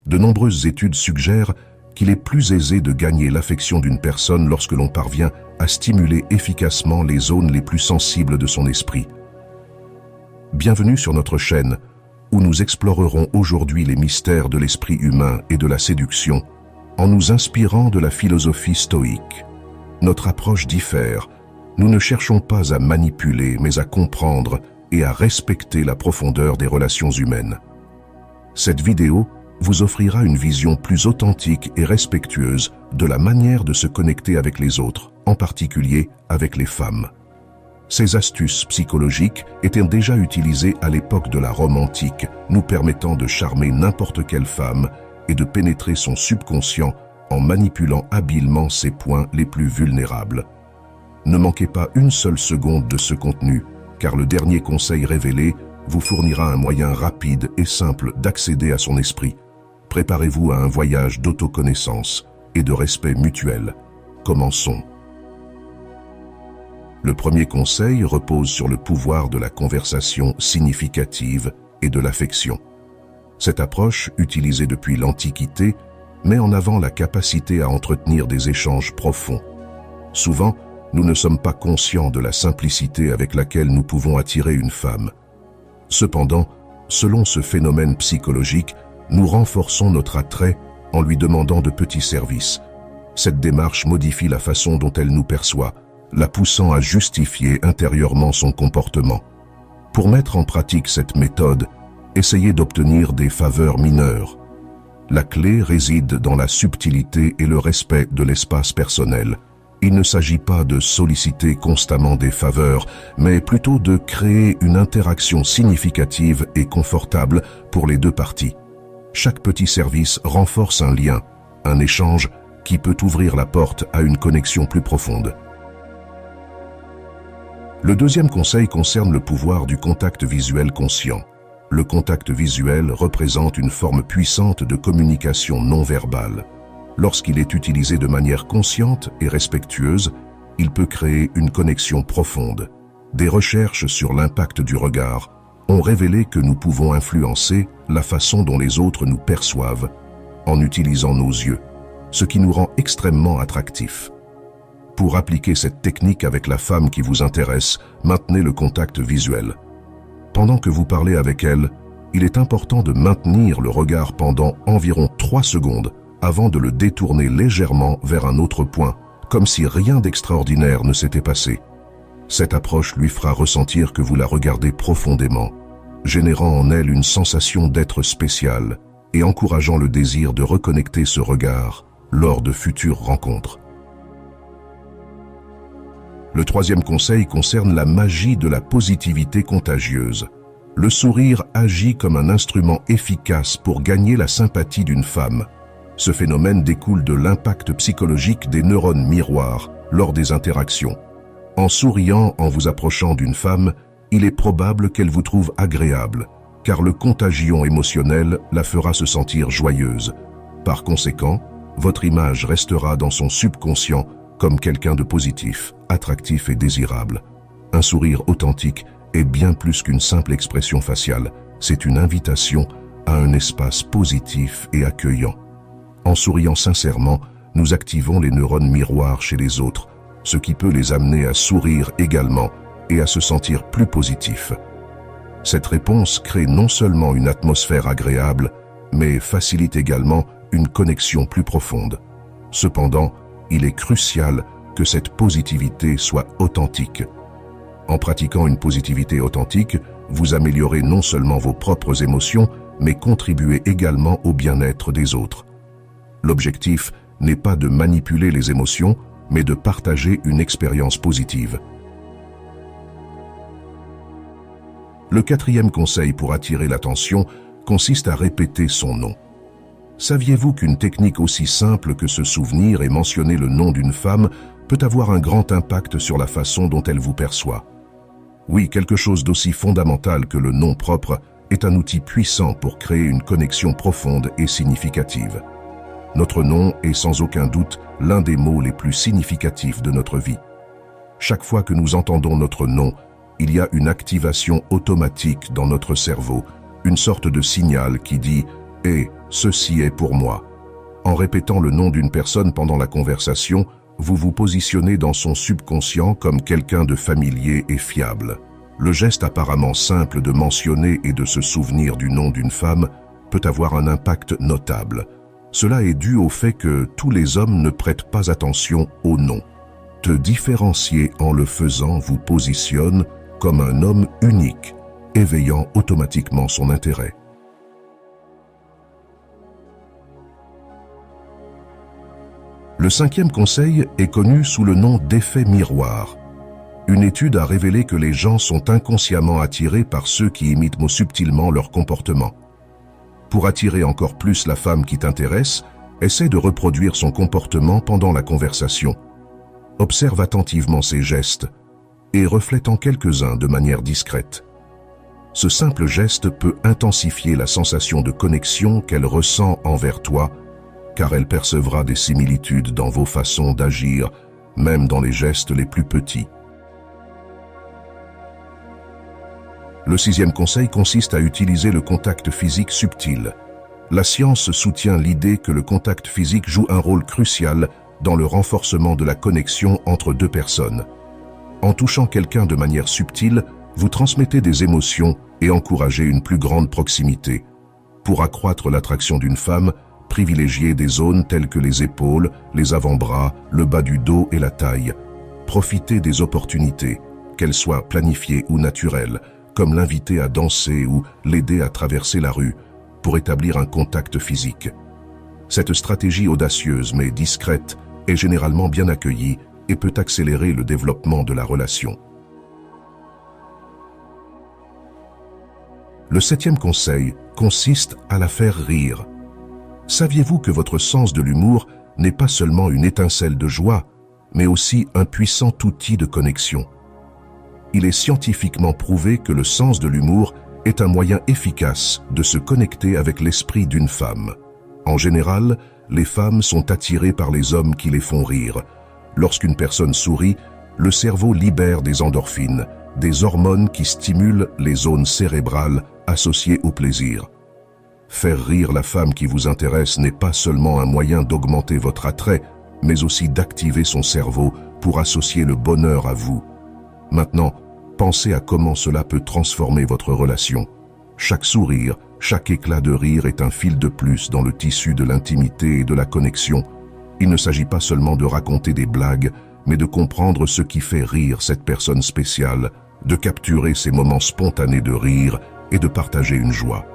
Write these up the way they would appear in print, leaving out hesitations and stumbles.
De nombreuses études suggèrent qu'il est plus aisé de gagner l'affection d'une personne lorsque l'on parvient à stimuler efficacement les zones les plus sensibles de son esprit. Bienvenue sur notre chaîne, où nous explorerons aujourd'hui les mystères de l'esprit humain et de la séduction, en nous inspirant de la philosophie stoïque. Notre approche diffère. Nous ne cherchons pas à manipuler, mais à comprendre et à respecter la profondeur des relations humaines. Cette vidéo vous offrira une vision plus authentique et respectueuse de la manière de se connecter avec les autres, en particulier avec les femmes. Ces astuces psychologiques étaient déjà utilisées à l'époque de la Rome antique, nous permettant de charmer n'importe quelle femme et de pénétrer son subconscient en manipulant habilement ses points les plus vulnérables. Ne manquez pas une seule seconde de ce contenu, car le dernier conseil révélé vous fournira un moyen rapide et simple d'accéder à son esprit. Préparez-vous à un voyage d'autoconnaissance et de respect mutuel. Commençons. Le premier conseil repose sur le pouvoir de la conversation significative et de l'affection. Cette approche, utilisée depuis l'Antiquité, met en avant la capacité à entretenir des échanges profonds. Souvent, nous ne sommes pas conscients de la simplicité avec laquelle nous pouvons attirer une femme. Cependant, selon ce phénomène psychologique, nous renforçons notre attrait en lui demandant de petits services. Cette démarche modifie la façon dont elle nous perçoit, la poussant à justifier intérieurement son comportement. Pour mettre en pratique cette méthode, essayez d'obtenir des faveurs mineures. La clé réside dans la subtilité et le respect de l'espace personnel. Il ne s'agit pas de solliciter constamment des faveurs, mais plutôt de créer une interaction significative et confortable pour les deux parties. Chaque petit service renforce un lien, un échange qui peut ouvrir la porte à une connexion plus profonde. Le deuxième conseil concerne le pouvoir du contact visuel conscient. Le contact visuel représente une forme puissante de communication non verbale. Lorsqu'il est utilisé de manière consciente et respectueuse, il peut créer une connexion profonde. Des recherches sur l'impact du regard ont révélé que nous pouvons influencer la façon dont les autres nous perçoivent en utilisant nos yeux, ce qui nous rend extrêmement attractifs. Pour appliquer cette technique avec la femme qui vous intéresse, maintenez le contact visuel. Pendant que vous parlez avec elle, il est important de maintenir le regard pendant environ 3 secondes avant de le détourner légèrement vers un autre point, comme si rien d'extraordinaire ne s'était passé. Cette approche lui fera ressentir que vous la regardez profondément, générant en elle une sensation d'être spécial et encourageant le désir de reconnecter ce regard lors de futures rencontres. Le troisième conseil concerne la magie de la positivité contagieuse. Le sourire agit comme un instrument efficace pour gagner la sympathie d'une femme. Ce phénomène découle de l'impact psychologique des neurones miroirs lors des interactions. En souriant en vous approchant d'une femme, il est probable qu'elle vous trouve agréable, car le contagion émotionnel la fera se sentir joyeuse. Par conséquent, votre image restera dans son subconscient comme quelqu'un de positif, attractif et désirable. Un sourire authentique est bien plus qu'une simple expression faciale, c'est une invitation à un espace positif et accueillant. En souriant sincèrement, nous activons les neurones miroirs chez les autres, ce qui peut les amener à sourire également et à se sentir plus positifs. Cette réponse crée non seulement une atmosphère agréable, mais facilite également une connexion plus profonde. Cependant, il est crucial que cette positivité soit authentique. En pratiquant une positivité authentique, vous améliorez non seulement vos propres émotions, mais contribuez également au bien-être des autres. L'objectif n'est pas de manipuler les émotions, mais de partager une expérience positive. Le quatrième conseil pour attirer l'attention consiste à répéter son nom. Saviez-vous qu'une technique aussi simple que se souvenir et mentionner le nom d'une femme peut avoir un grand impact sur la façon dont elle vous perçoit? Oui, quelque chose d'aussi fondamental que le nom propre est un outil puissant pour créer une connexion profonde et significative. Notre nom est sans aucun doute l'un des mots les plus significatifs de notre vie. Chaque fois que nous entendons notre nom, il y a une activation automatique dans notre cerveau, une sorte de signal qui dit « Hé, « Ceci est pour moi ». En répétant le nom d'une personne pendant la conversation, vous vous positionnez dans son subconscient comme quelqu'un de familier et fiable. Le geste apparemment simple de mentionner et de se souvenir du nom d'une femme peut avoir un impact notable. Cela est dû au fait que tous les hommes ne prêtent pas attention au nom. Te différencier en le faisant vous positionne comme un homme unique, éveillant automatiquement son intérêt. Le cinquième conseil est connu sous le nom d'effet miroir. Une étude a révélé que les gens sont inconsciemment attirés par ceux qui imitent subtilement leur comportement. Pour attirer encore plus la femme qui t'intéresse, essaie de reproduire son comportement pendant la conversation. Observe attentivement ses gestes et reflète en quelques-uns de manière discrète. Ce simple geste peut intensifier la sensation de connexion qu'elle ressent envers toi, car elle percevra des similitudes dans vos façons d'agir, même dans les gestes les plus petits. Le sixième conseil consiste à utiliser le contact physique subtil. La science soutient l'idée que le contact physique joue un rôle crucial dans le renforcement de la connexion entre deux personnes. En touchant quelqu'un de manière subtile, vous transmettez des émotions et encouragez une plus grande proximité. Pour accroître l'attraction d'une femme, privilégiez des zones telles que les épaules, les avant-bras, le bas du dos et la taille. Profitez des opportunités, qu'elles soient planifiées ou naturelles, comme l'inviter à danser ou l'aider à traverser la rue, pour établir un contact physique. Cette stratégie audacieuse mais discrète est généralement bien accueillie et peut accélérer le développement de la relation. Le septième conseil consiste à la faire rire. Saviez-vous que votre sens de l'humour n'est pas seulement une étincelle de joie, mais aussi un puissant outil de connexion? Il est scientifiquement prouvé que le sens de l'humour est un moyen efficace de se connecter avec l'esprit d'une femme. En général, les femmes sont attirées par les hommes qui les font rire. Lorsqu'une personne sourit, le cerveau libère des endorphines, des hormones qui stimulent les zones cérébrales associées au plaisir. Faire rire la femme qui vous intéresse n'est pas seulement un moyen d'augmenter votre attrait, mais aussi d'activer son cerveau pour associer le bonheur à vous. Maintenant, pensez à comment cela peut transformer votre relation. Chaque sourire, chaque éclat de rire est un fil de plus dans le tissu de l'intimité et de la connexion. Il ne s'agit pas seulement de raconter des blagues, mais de comprendre ce qui fait rire cette personne spéciale, de capturer ces moments spontanés de rire et de partager une joie.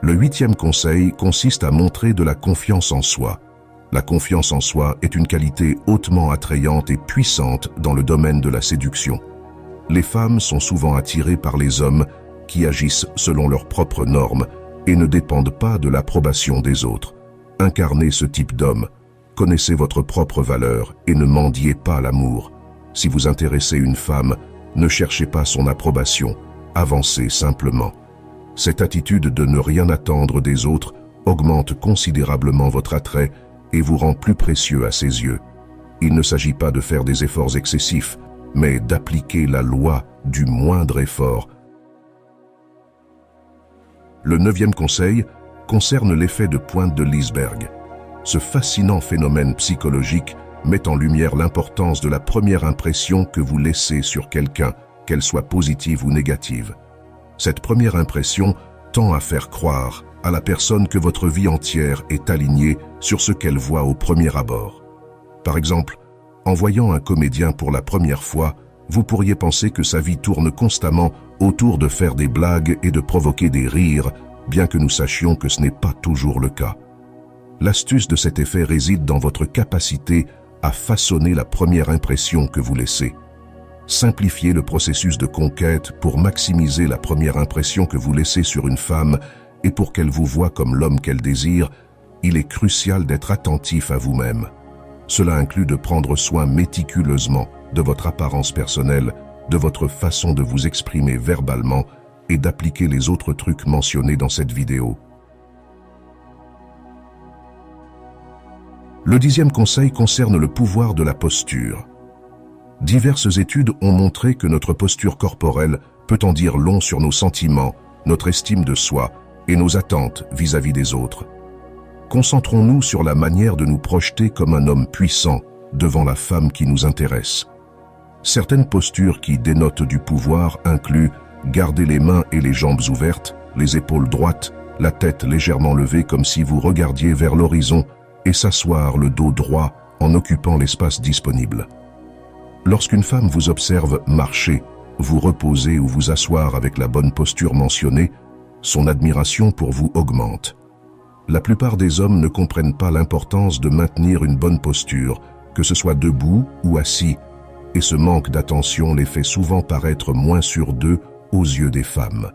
Le huitième conseil consiste à montrer de la confiance en soi. La confiance en soi est une qualité hautement attrayante et puissante dans le domaine de la séduction. Les femmes sont souvent attirées par les hommes qui agissent selon leurs propres normes et ne dépendent pas de l'approbation des autres. Incarnez ce type d'homme, connaissez votre propre valeur et ne mendiez pas l'amour. Si vous intéressez une femme, ne cherchez pas son approbation, avancez simplement. Cette attitude de ne rien attendre des autres augmente considérablement votre attrait et vous rend plus précieux à ses yeux. Il ne s'agit pas de faire des efforts excessifs, mais d'appliquer la loi du moindre effort. Le neuvième conseil concerne l'effet de pointe de l'iceberg. Ce fascinant phénomène psychologique met en lumière l'importance de la première impression que vous laissez sur quelqu'un, qu'elle soit positive ou négative. Cette première impression tend à faire croire à la personne que votre vie entière est alignée sur ce qu'elle voit au premier abord. Par exemple, en voyant un comédien pour la première fois, vous pourriez penser que sa vie tourne constamment autour de faire des blagues et de provoquer des rires, bien que nous sachions que ce n'est pas toujours le cas. L'astuce de cet effet réside dans votre capacité à façonner la première impression que vous laissez. Simplifiez le processus de conquête pour maximiser la première impression que vous laissez sur une femme et pour qu'elle vous voie comme l'homme qu'elle désire. Il est crucial d'être attentif à vous-même. Cela inclut de prendre soin méticuleusement de votre apparence personnelle, de votre façon de vous exprimer verbalement et d'appliquer les autres trucs mentionnés dans cette vidéo. Le 10e conseil concerne le pouvoir de la posture. Diverses études ont montré que notre posture corporelle peut en dire long sur nos sentiments, notre estime de soi et nos attentes vis-à-vis des autres. Concentrons-nous sur la manière de nous projeter comme un homme puissant devant la femme qui nous intéresse. Certaines postures qui dénotent du pouvoir incluent garder les mains et les jambes ouvertes, les épaules droites, la tête légèrement levée comme si vous regardiez vers l'horizon et s'asseoir le dos droit en occupant l'espace disponible. Lorsqu'une femme vous observe marcher, vous reposer ou vous asseoir avec la bonne posture mentionnée, son admiration pour vous augmente. La plupart des hommes ne comprennent pas l'importance de maintenir une bonne posture, que ce soit debout ou assis, et ce manque d'attention les fait souvent paraître moins sûrs d'eux aux yeux des femmes.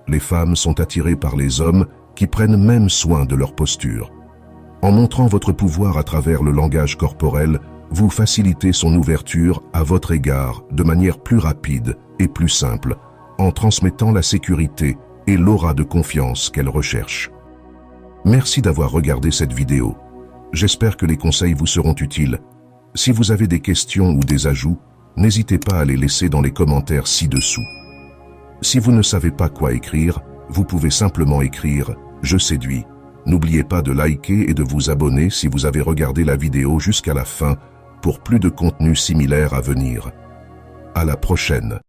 Les femmes sont attirées par les hommes qui prennent même soin de leur posture. En montrant votre pouvoir à travers le langage corporel, vous facilitez son ouverture à votre égard de manière plus rapide et plus simple, en transmettant la sécurité et l'aura de confiance qu'elle recherche. Merci d'avoir regardé cette vidéo. J'espère que les conseils vous seront utiles. Si vous avez des questions ou des ajouts, n'hésitez pas à les laisser dans les commentaires ci-dessous. Si vous ne savez pas quoi écrire, vous pouvez simplement écrire « Je séduis ». N'oubliez pas de liker et de vous abonner si vous avez regardé la vidéo jusqu'à la fin pour plus de contenu similaire à venir. À la prochaine.